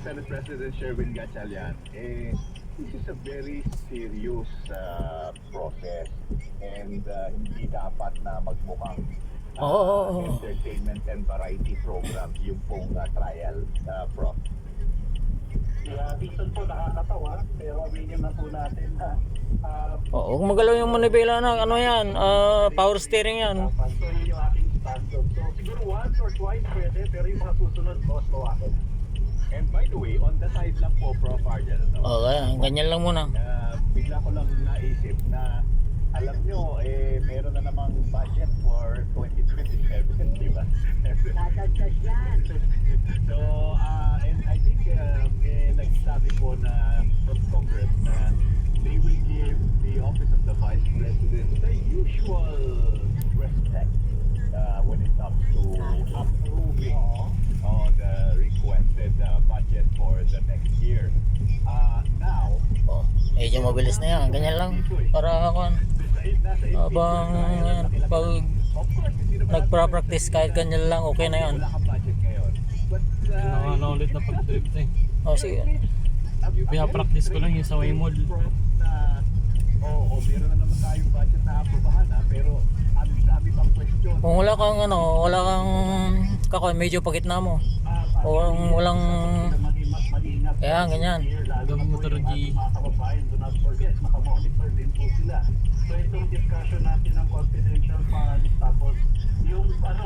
Senate President Sherwin Gatchalian, this is a very serious process and hindi dapat na magmukhang entertainment and variety program yung pong trial, Prof. Yeah, minsan po nakakatawa, pero aminin na po natin na Oo, kung magalaw yung manibela na, ano yan, power steering yan. so yun yung ating standard. So siguro once or twice pwede, pero yung mga susunod, boss, bawasan. And by the way, on the side lang po, Prof. Argel, Oo, ganyan lang muna. bigla ko lang naisip na alam nyo, meron na namang budget for 2027, di ba? Dadagdag yan. So, and I think nagsabi po na from Congress na they will give the office of the Vice President the usual respect when it comes to approving the requested budget for the next year. Now, Oh, medyo mabilis na yan, ganyan lang. Para ako, habang pag nagpa-practice kahit ganyan lang, okay na yan. wala kang budget ngayon. But, Nakakala ulit na pag-drift eh. Oh, sige. Pinapractice ko lang yung sa Waymod. Oo, meron na naman tayong budget na aprobahan pero ang dami pang question. Kung wala kang wala kang kakoy, medyo pagitna mo. O walang kaya ganyan. Hanggang motor G. Mga kababayan, do not forget, makamonitor din po sila. So itong discussion natin ng confidential funds, tapos yung ano,